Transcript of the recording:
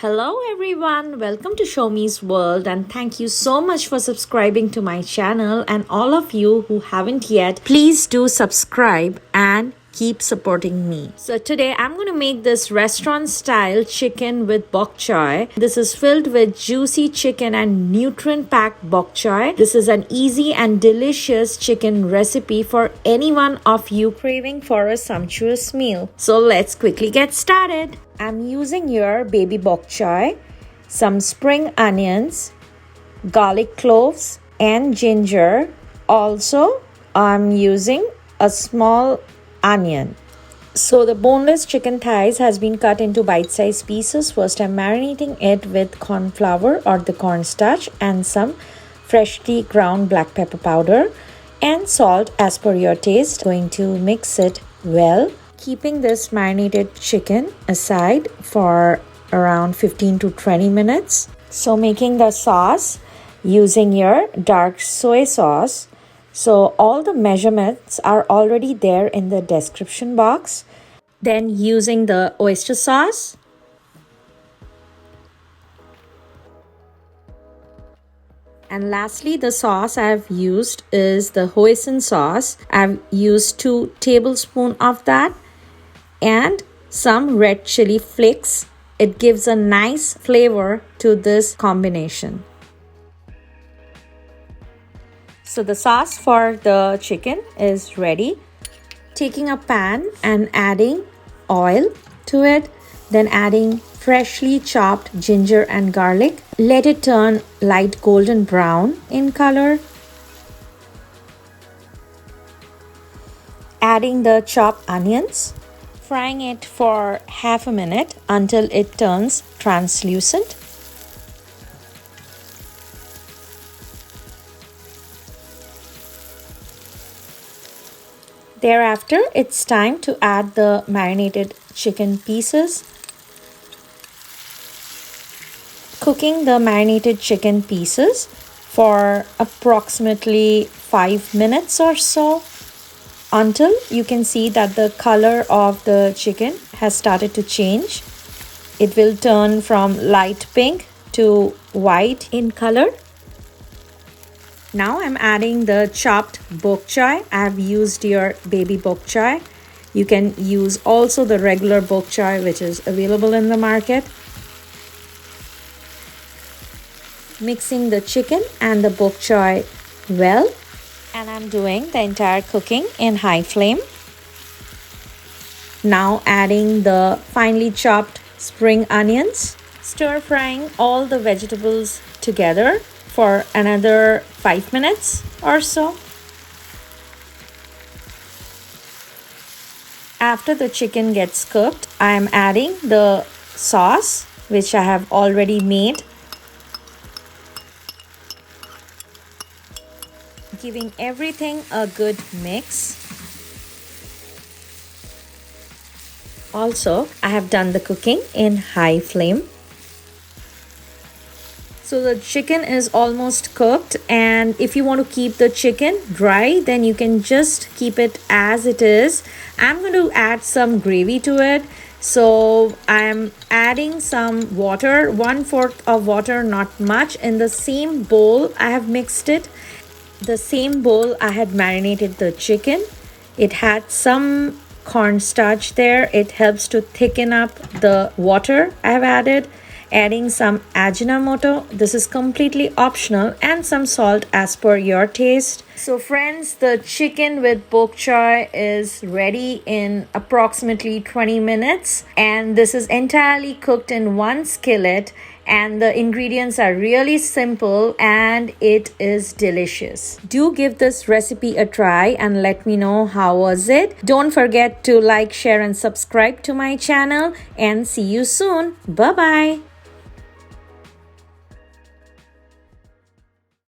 Hello everyone, welcome to Show Me's World and thank you so much for subscribing to my channel, and all of you who haven't yet, please do subscribe and keep supporting me. So today I'm going to make this restaurant style chicken with bok choy. This is filled with juicy chicken and nutrient packed bok choy. This is an easy and delicious chicken recipe for any one of you craving for a sumptuous meal. So let's quickly get started. I'm using here baby bok choy, some spring onions, garlic cloves and ginger. Also, I'm using a small onion. So the boneless chicken thighs has been cut into bite-sized pieces. First, I'm marinating it with corn flour or the cornstarch and some freshly ground black pepper powder and salt as per your taste. Going to mix it well, keeping this marinated chicken aside for around 15 to 20 minutes. So making the sauce using your dark soy sauce. So all the measurements are already there in the description box. Then using the oyster sauce. And lastly, the sauce I've used is the Hoisin sauce. I've used 2 tablespoons of that and some red chili flakes. It gives a nice flavor to this combination. So the sauce for the chicken is ready. Taking a pan and adding oil to it, then adding freshly chopped ginger and garlic. Let it turn light golden brown in color. Adding the chopped onions. Frying it for half a minute until it turns translucent. Thereafter, it's time to add the marinated chicken pieces. Cooking the marinated chicken pieces for approximately 5 minutes or so until you can see that the color of the chicken has started to change. It will turn from light pink to white in color. Now I'm adding the chopped bok choy. I've used your baby bok choy. You can use also the regular bok choy which is available in the market. Mixing the chicken and the bok choy well. And I'm doing the entire cooking in high flame. Now adding the finely chopped spring onions. Stir frying all the vegetables together for another 5 minutes or so. After the chicken gets cooked, I am adding the sauce which I have already made. Giving everything a good mix. Also, I have done the cooking in high flame. So the chicken is almost cooked, and if you want to keep the chicken dry, then you can just keep it as it is. I'm going to add some gravy to it. So I'm adding some water, 1/4 of water, not much. In the same bowl, I have mixed it. The same bowl I had marinated the chicken. It had some cornstarch there. It helps to thicken up the water I have added. Adding some ajinomoto. This is completely optional, and some salt as per your taste. So friends, the chicken with bok choy is ready in approximately 20 minutes, and this is entirely cooked in one skillet, and the ingredients are really simple and it is delicious. Do give this recipe a try and let me know how was it. Don't forget to like, share and subscribe to my channel, and see you soon. Bye bye.